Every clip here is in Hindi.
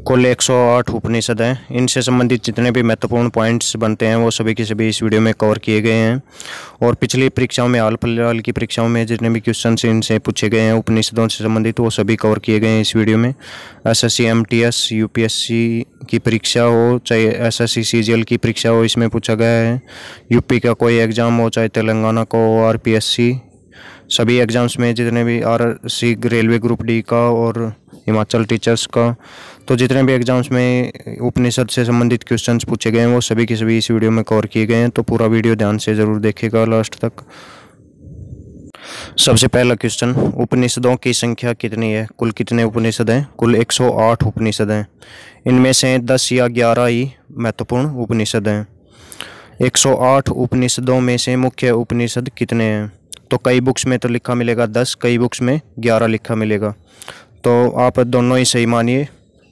कुल 108 उपनिषद हैं। इनसे संबंधित जितने भी महत्वपूर्ण पॉइंट्स बनते हैं वो सभी के सभी इस वीडियो में कवर किए गए हैं। और पिछली परीक्षाओं में, हाल फिलहाल की परीक्षाओं में जितने भी क्वेश्चन इनसे पूछे गए हैं उपनिषदों से संबंधित, वो सभी कवर किए गए हैं इस वीडियो में। SSC MTS UPSC की परीक्षा हो, चाहे SSC CGL की परीक्षा हो, इसमें पूछा गया है। यूपी का कोई एग्ज़ाम हो, चाहे तेलंगाना का हो, RPSC, सभी एग्ज़ाम्स में जितने भी RC रेलवे ग्रुप D का और हिमाचल टीचर्स का, तो जितने भी एग्ज़ाम्स में उपनिषद से संबंधित क्वेश्चंस पूछे गए हैं वो सभी के सभी इस वीडियो में कवर किए गए हैं। तो पूरा वीडियो ध्यान से ज़रूर देखिएगा लास्ट तक। सबसे पहला क्वेश्चन, उपनिषदों की संख्या कितनी है? कुल कितने उपनिषद हैं? कुल 108 उपनिषद हैं। इनमें से 10 या 11 ही महत्वपूर्ण उपनिषद हैं। 108 उपनिषदों में से मुख्य उपनिषद कितने हैं? तो कई बुक्स में तो लिखा मिलेगा 10, कई बुक्स में 11 लिखा मिलेगा। तो आप दोनों ही सही मानिए।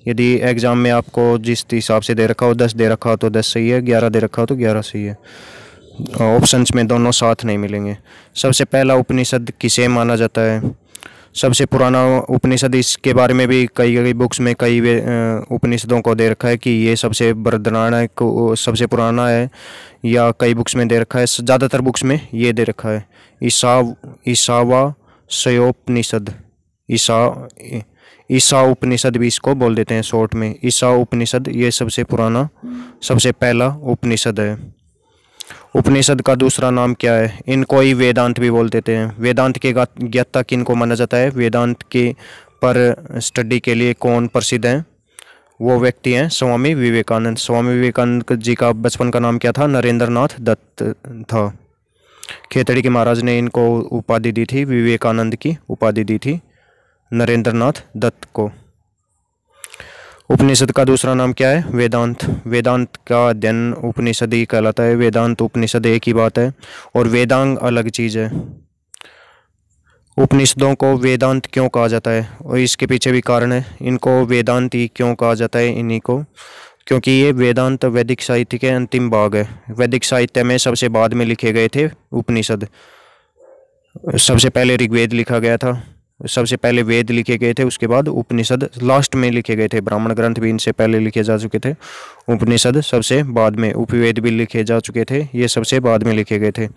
यदि एग्ज़ाम में आपको जिस हिसाब से दे रखा हो, 10 दे रखा हो तो 10 सही है, 11 दे रखा हो तो 11 सही है। ऑप्शंस में दोनों साथ नहीं मिलेंगे। सबसे पहला उपनिषद किसे माना जाता है? सबसे पुराना उपनिषद, इसके बारे में भी कई बुक्स में कई उपनिषदों को दे रखा है कि ये सबसे बृहदारण्यक सबसे पुराना है, या कई बुक्स में दे रखा है, ज़्यादातर बुक्स में ये दे रखा है ईशावास्योपनिषद। ईशा उपनिषद भी इसको बोल देते हैं शॉर्ट में। ईशा उपनिषद ये सबसे पुराना, सबसे पहला उपनिषद है। उपनिषद का दूसरा नाम क्या है? इनको ही वेदांत भी बोल देते हैं। वेदांत के ज्ञाता किनको माना जाता है? वेदांत के पर स्टडी के लिए कौन प्रसिद्ध हैं? वो व्यक्ति हैं स्वामी विवेकानंद। स्वामी विवेकानंद जी का बचपन का नाम क्या था? नरेंद्र नाथ दत्त था। खेतड़ी के महाराज ने इनको उपाधि दी थी, विवेकानंद की उपाधि दी थी नरेंद्र नाथ दत्त को। उपनिषद का दूसरा नाम क्या है? वेदांत। वेदांत का अध्ययन उपनिषद ही कहलाता है। वेदांत उपनिषद एक ही बात है और वेदांग अलग चीज़ है। उपनिषदों को वेदांत क्यों कहा जाता है? और इसके पीछे भी कारण है। इनको वेदांत ही क्यों कहा जाता है इन्हीं को? क्योंकि ये वेदांत वैदिक साहित्य के अंतिम भाग है। वैदिक साहित्य में सबसे बाद में लिखे गए थे उपनिषद। सबसे पहले ऋग्वेद लिखा गया था, सबसे पहले वेद लिखे गए थे, उसके बाद उपनिषद लास्ट में लिखे गए थे। ब्राह्मण ग्रंथ भी इनसे पहले लिखे जा चुके थे, उपनिषद सबसे बाद में। उपवेद भी लिखे जा चुके थे, ये सबसे बाद में लिखे गए थे।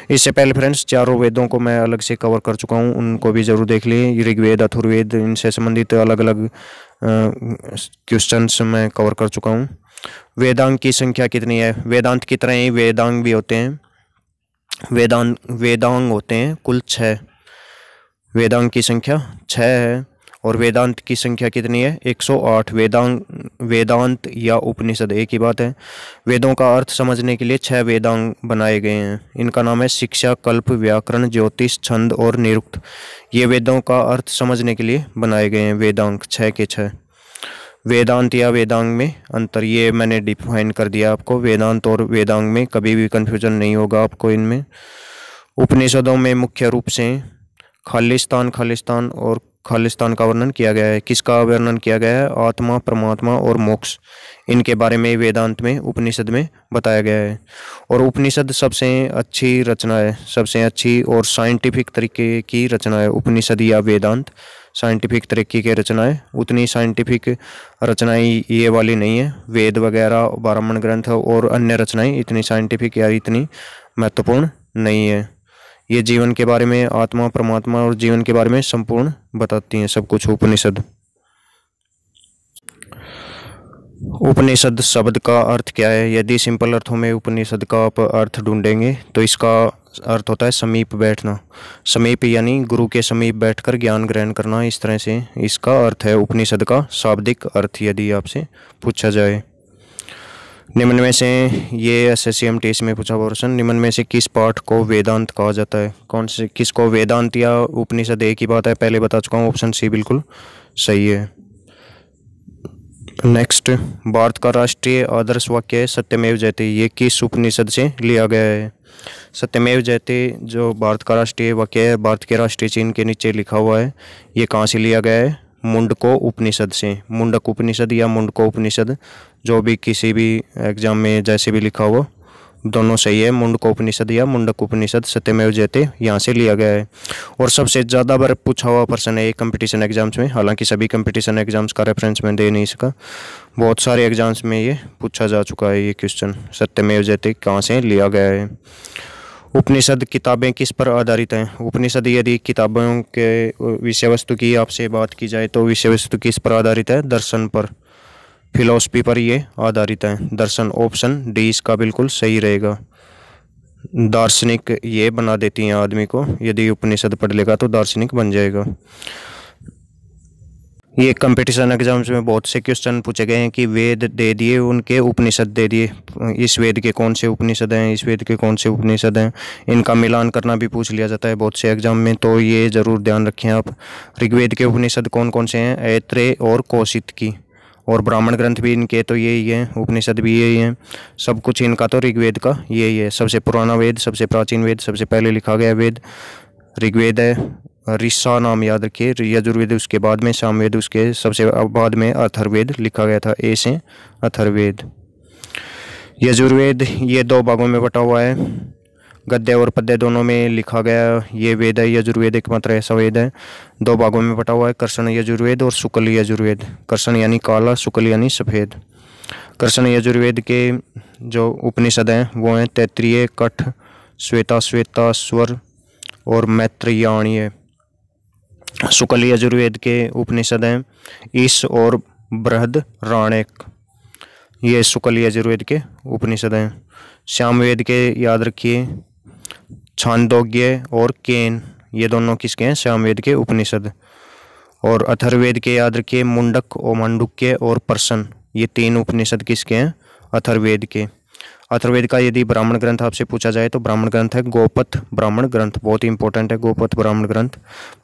इससे पहले फ्रेंड्स चारों वेदों को मैं अलग से कवर कर चुका हूँ, उनको भी ज़रूर देख लिए। ऋग्वेद, अथर्ववेद, इनसे संबंधित अलग अलग क्वेश्चंस मैं कवर कर चुका हूँ। वेदांग की संख्या कितनी है? वेदांत की तरह ही वेदांग भी होते हैं। वेदांग होते हैं कुल 6। वेदांग की संख्या 6 है। और वेदांत की संख्या कितनी है? 108। वेदांत या उपनिषद एक ही बात है। वेदों का अर्थ समझने के लिए 6 वेदांग बनाए गए हैं। इनका नाम है शिक्षा, कल्प, व्याकरण, ज्योतिष, छंद और निरुक्त। ये वेदों का अर्थ समझने के लिए बनाए गए हैं वेदांग 6 के 6। वेदांत या वेदांग में अंतर ये मैंने डिफाइन कर दिया आपको। वेदांत और वेदांग में कभी भी कन्फ्यूजन नहीं होगा आपको इनमें। उपनिषदों में मुख्य रूप से खालिस्तान और खालिस्तान का वर्णन किया गया है। किसका वर्णन किया गया है? आत्मा, परमात्मा और मोक्ष, इनके बारे में वेदांत में, उपनिषद में बताया गया है। और उपनिषद सबसे अच्छी रचना है, सबसे अच्छी और साइंटिफिक तरीके की रचना है। उपनिषद या वेदांत साइंटिफिक तरीके की रचना है। उतनी साइंटिफिक रचनाएं ये वाली नहीं है। वेद वगैरह, ब्राह्मण ग्रंथ और अन्य रचनाएं इतनी साइंटिफिक या इतनी महत्वपूर्ण नहीं है। ये जीवन के बारे में, आत्मा, परमात्मा और जीवन के बारे में संपूर्ण बताती हैं सब कुछ उपनिषद। उपनिषद शब्द का अर्थ क्या है? यदि सिंपल अर्थों में उपनिषद का आप अर्थ ढूंढेंगे तो इसका अर्थ होता है समीप बैठना। समीप यानी गुरु के समीप बैठकर ज्ञान ग्रहण करना, इस तरह से इसका अर्थ है उपनिषद का शाब्दिक अर्थ यदि आपसे पूछा जाए। निम्न में से, ये SSC MTS में पूछा प्रश्न, निम्न में से किस पाठ को वेदांत कहा जाता है? कौन से, किसको? वेदांत या उपनिषद एक ही बात है, पहले बता चुका हूँ। ऑप्शन C बिल्कुल सही है। नेक्स्ट, भारत का राष्ट्रीय आदर्श वाक्य है सत्यमेव जयते। ये किस उपनिषद से लिया गया है? सत्यमेव जयते जो भारत का राष्ट्रीय वाक्य है, भारत के राष्ट्रीय चिन्ह के नीचे लिखा हुआ है, ये कहाँ से लिया गया है? मुंडको उपनिषद से। मुंडक उपनिषद या मुंडको उपनिषद, जो भी किसी भी एग्जाम में जैसे भी लिखा हुआ दोनों सही है। मुंडकोपनिषद या मुंडक उपनिषद सत्यमेव जयते यहाँ से लिया गया है। और सबसे ज़्यादा बार पूछा हुआ प्रश्न है ये कंपटीशन एग्जाम्स में, हालांकि सभी कंपटीशन एग्जाम्स का रेफरेंस मैं दे नहीं सका, बहुत सारे एग्जाम्स में ये पूछा जा चुका है ये क्वेश्चन, सत्यमेव जयते कहाँ से लिया गया है। उपनिषद किताबें किस पर आधारित हैं? उपनिषद यदि किताबों के विषय वस्तु की आपसे बात की जाए तो विषय वस्तु किस पर आधारित है? दर्शन पर, फिलॉसफी पर ये आधारित है। दर्शन, ऑप्शन डी इसका बिल्कुल सही रहेगा। दार्शनिक ये बना देती हैं आदमी को, यदि उपनिषद पढ़ लेगा तो दार्शनिक बन जाएगा। ये कंपटीशन एग्जाम्स में बहुत से क्वेश्चन पूछे गए हैं कि वेद दे दिए, उनके उपनिषद दे दिए, इस वेद के कौन से उपनिषद हैं, इस वेद के कौन से उपनिषद हैं, इनका मिलान करना भी पूछ लिया जाता है बहुत से एग्जाम में, तो ये ज़रूर ध्यान रखें आप। ऋग्वेद के उपनिषद कौन कौन से हैं? ऐत्रेय और कौशितकी, और ब्राह्मण ग्रंथ भी इनके तो यही है, उपनिषद भी यही है, सब कुछ इनका तो ऋग्वेद का यही है। सबसे पुराना वेद, सबसे प्राचीन वेद, सबसे पहले लिखा गया वेद ऋग्वेद है। ऋषा नाम याद रखिए, यजुर्वेद उसके बाद में, सामवेद उसके सबसे बाद में, अथर्ववेद लिखा गया था, ए से अथर्ववेद। यजुर्वेद ये 2 भागों में बटा हुआ है, गद्य और पद्य दोनों में लिखा गया ये वेद है। यजुर्वेद एकमात्र ऐसा वेद है 2 भागों में बटा हुआ है, कृष्ण यजुर्वेद और शुक्ल यजुर्वेद। कृष्ण यानी काला, शुक्ल यानी सफ़ेद। कृष्ण यजुर्वेद के जो उपनिषद हैं वो हैं तैत्तिरीय, कठ, श्वेता, श्वेताश्वर और मैत्रेयीय। शुक्ल यजुर्वेद के उपनिषद हैं ईश और बृहदराण्यक, ये शुक्ल यजुर्वेद के उपनिषद हैं। सामवेद के याद रखिए छांदोग्य और केन, ये दोनों किसके हैं? सामवेद के उपनिषद। और अथर्ववेद के याद रखिए मुंडक और मांडुक्य और पर्सन, ये 3 उपनिषद किसके हैं? अथर्ववेद के। अथर्ववेद का यदि ब्राह्मण ग्रंथ आपसे पूछा जाए तो ब्राह्मण ग्रंथ है गोपथ ब्राह्मण ग्रंथ, बहुत ही इंपॉर्टेंट है गोपथ ब्राह्मण ग्रंथ।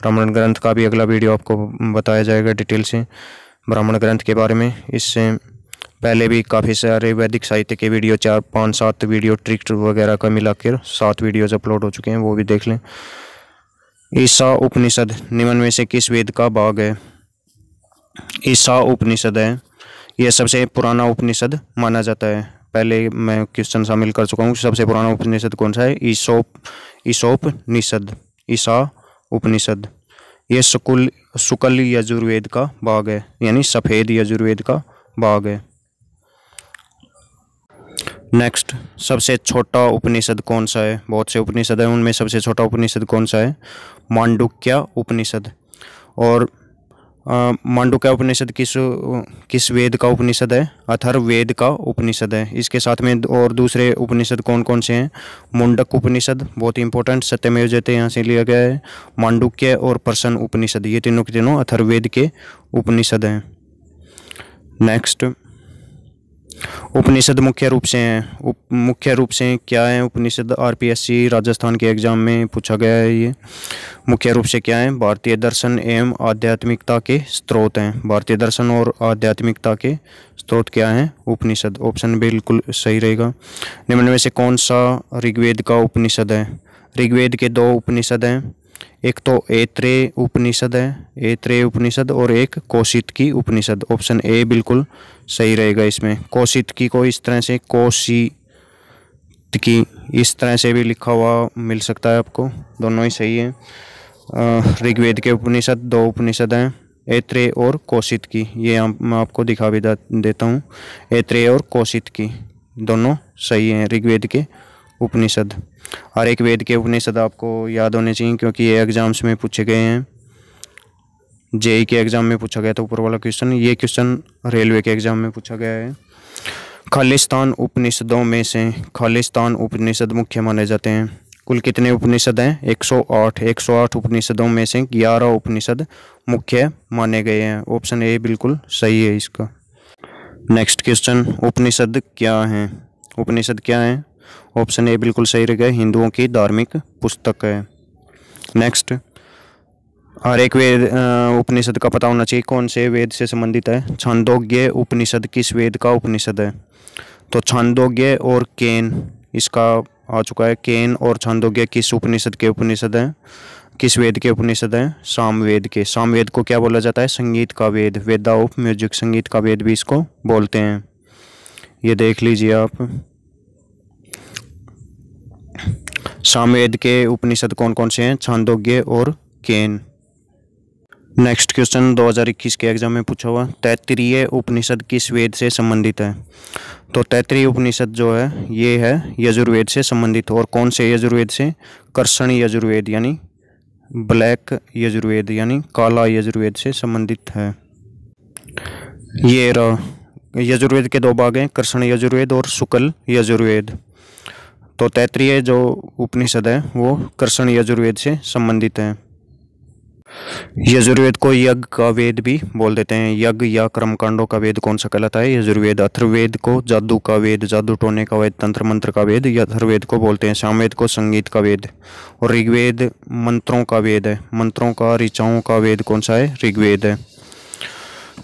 ब्राह्मण ग्रंथ का भी अगला वीडियो आपको बताया जाएगा डिटेल से ब्राह्मण ग्रंथ के बारे में। इससे पहले भी काफ़ी सारे वैदिक साहित्य के वीडियो 4, 5, 7 वीडियो ट्रिक वगैरह का मिलाकर 7 वीडियोज अपलोड हो चुके हैं, वो भी देख लें। ईशा उपनिषद निम्न में से किस वेद का भाग है? ईशा उपनिषद है, यह सबसे पुराना उपनिषद माना जाता है। पहले मैं क्वेश्चन शामिल कर चुका हूँ, सबसे पुराना उपनिषद कौन सा है? ईशोपनिषद, ईशा उपनिषद। ये शुक्ल यजुर्वेद का भाग है, यानी सफ़ेद यजुर्वेद का भाग है। नेक्स्ट, सबसे छोटा उपनिषद कौन सा है? बहुत से उपनिषद है, उनमें सबसे छोटा उपनिषद कौन सा है? मांडुक्य उपनिषद। और मांडुक्य उपनिषद किस वेद का उपनिषद है? अथर्ववेद का उपनिषद है। इसके साथ में और दूसरे उपनिषद कौन कौन से हैं? मुंडक उपनिषद बहुत इंपॉर्टेंट, सत्यमेव जयते यहाँ से लिया गया है। मांडुक्य और पर्सन उपनिषद, ये तीनों के तीनों अथर्ववेद के उपनिषद हैं। नेक्स्ट, उपनिषद मुख्य रूप से हैं, मुख्य रूप से क्या है उपनिषद? आरपीएससी राजस्थान के एग्जाम में पूछा गया है ये। मुख्य रूप से क्या है? भारतीय दर्शन एवं आध्यात्मिकता के स्रोत हैं। भारतीय दर्शन और आध्यात्मिकता के स्रोत क्या हैं? उपनिषद। ऑप्शन बिल्कुल सही रहेगा। निम्न में से कौन सा ऋग्वेद का उपनिषद है? ऋग्वेद के 2 उपनिषद हैं, एक तो ऐत्रेय उपनिषद है, ऐत्रेय उपनिषद, और एक कौशितकी उपनिषद। ऑप्शन ए बिल्कुल सही रहेगा इसमें। कौशितकी को इस तरह से कौशितकी इस तरह से भी लिखा हुआ मिल सकता है आपको, दोनों ही सही हैं। ऋग्वेद के उपनिषद 2 उपनिषद हैं, ऐत्रेय और कौशितकी, ये मैं आपको दिखा भी देता हूँ। ऐत्रेय और कौशितकी दोनों सही हैं ऋग्वेद के उपनिषद। हर एक वेद के उपनिषद आपको याद होने चाहिए क्योंकि ये एग्जाम्स में पूछे गए हैं। जेई के एग्जाम में पूछा गया था ऊपर वाला क्वेश्चन, ये क्वेश्चन रेलवे के एग्जाम में पूछा गया है। खालिस्तान उपनिषदों में से खालिस्तान उपनिषद मुख्य माने जाते हैं। कुल कितने उपनिषद हैं? 108। 108 उपनिषदों में से 11 उपनिषद मुख्य माने गए हैं। ऑप्शन ए बिल्कुल सही है इसका। नेक्स्ट क्वेश्चन, उपनिषद क्या हैं? उपनिषद क्या हैं? ऑप्शन ए बिल्कुल सही रहेगा, हिंदुओं की धार्मिक पुस्तक है। नेक्स्ट, हर एक वेद उपनिषद का पता होना चाहिए कौन से वेद से संबंधित है। छांदोग्य उपनिषद किस वेद का उपनिषद है? तो छांदोग्य और केन इसका आ चुका है। केन और छांदोग्य किस उपनिषद के उपनिषद हैं? किस वेद के उपनिषद हैं? सामवेद के। सामवेद को क्या बोला जाता है? संगीत का वेद, वेदा ऑफ म्यूजिक, संगीत का वेद भी इसको बोलते हैं। ये देख लीजिए आप। सामवेद के उपनिषद कौन कौन से हैं? छांदोग्य और केन। नेक्स्ट क्वेश्चन 2021 के एग्जाम में पूछा हुआ, तैत्तिरीय उपनिषद किस वेद से संबंधित है? तो तैत्तिरीय उपनिषद जो है ये है यजुर्वेद से संबंधित। और कौन से यजुर्वेद से? कर्षण यजुर्वेद यानी ब्लैक यजुर्वेद यानी काला यजुर्वेद से संबंधित है। ये यजुर्वेद के दो भाग हैं, कृष्ण यजुर्वेद और शुक्ल यजुर्वेद। तो तैत्तिरीय जो उपनिषद है वो कृष्ण यजुर्वेद से संबंधित है। यजुर्वेद को यज्ञ का वेद भी बोल देते हैं। यज्ञ या कर्मकांडों का वेद कौन सा कहलाता है? यजुर्वेद। अथर्ववेद को जादू का वेद, जादू टोने का वेद, तंत्र मंत्र का वेद अथर्ववेद को बोलते हैं। सामवेद को संगीत का वेद। और ऋग्वेद मंत्रों का वेद है। मंत्रों का, ऋचाओं का वेद कौन सा है? ऋग्वेद है।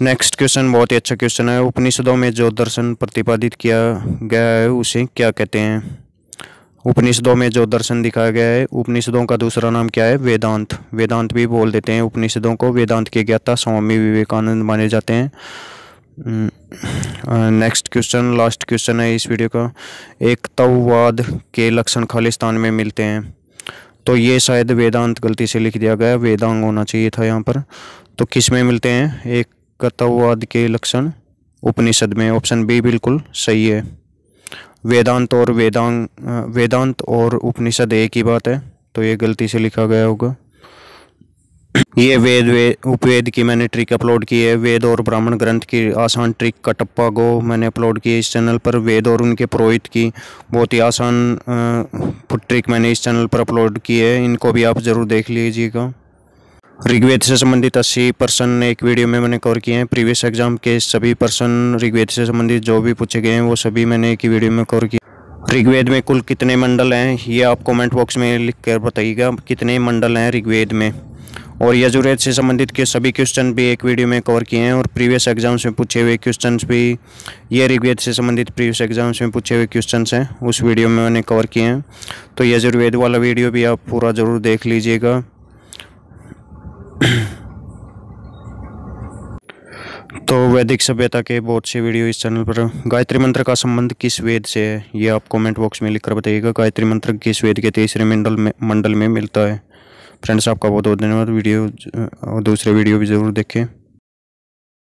नेक्स्ट क्वेश्चन बहुत ही अच्छा क्वेश्चन है। उपनिषदों में जो दर्शन प्रतिपादित किया गया है उसे क्या कहते हैं? उपनिषदों में जो दर्शन दिखाया गया है, उपनिषदों का दूसरा नाम क्या है? वेदांत। वेदांत भी बोल देते हैं उपनिषदों को। वेदांत के ज्ञाता स्वामी विवेकानंद माने जाते हैं। नेक्स्ट क्वेश्चन लास्ट क्वेश्चन है इस वीडियो का। एकत्ववाद के लक्षण खालिस्तान में मिलते हैं। तो ये शायद वेदांत गलती से लिख दिया गया, वेदांग होना चाहिए था यहाँ पर। तो किस में मिलते हैं एकत्ववाद के लक्षण? उपनिषद में। ऑप्शन बी बिल्कुल सही है। वेदांत और उपनिषद एक ही बात है, तो ये गलती से लिखा गया होगा। ये उपवेद की मैंने ट्रिक अपलोड की है। वेद और ब्राह्मण ग्रंथ की आसान ट्रिक कटप्पा गो मैंने अपलोड की है इस चैनल पर। वेद और उनके पुरोहित की बहुत ही आसान ट्रिक मैंने इस चैनल पर अपलोड की है, इनको भी आप ज़रूर देख लीजिएगा। ऋग्वेद से संबंधित 80 प्रश्न एक वीडियो में मैंने कवर किए हैं। प्रीवियस एग्जाम के सभी प्रश्न ऋग्वेद से संबंधित जो भी पूछे गए हैं वो सभी मैंने एक ही वीडियो में कवर किया। ऋग्वेद में कुल कितने मंडल हैं ये आप कमेंट बॉक्स में लिख कर बताइएगा, कितने मंडल हैं ऋग्वेद में। और यजुर्वेद से संबंधित के सभी क्वेश्चन भी एक वीडियो में कवर किए हैं। और प्रीवियस एग्जाम्स में पूछे हुए क्वेश्चन भी, ये ऋग्वेद से संबंधित प्रीवियस एग्जाम्स में पूछे हुए क्वेश्चन हैं उस वीडियो में मैंने कवर किए हैं। तो यजुर्वेद वाला वीडियो भी आप पूरा ज़रूर देख लीजिएगा। तो वैदिक सभ्यता के बहुत से वीडियो इस चैनल पर। गायत्री मंत्र का संबंध किस वेद से है ये आप कमेंट बॉक्स में लिखकर बताइएगा। गायत्री मंत्र किस वेद के तीसरे मंडल में मिलता है? फ्रेंड्स आपका बहुत बहुत धन्यवाद। वीडियो दूसरे वीडियो भी ज़रूर देखें।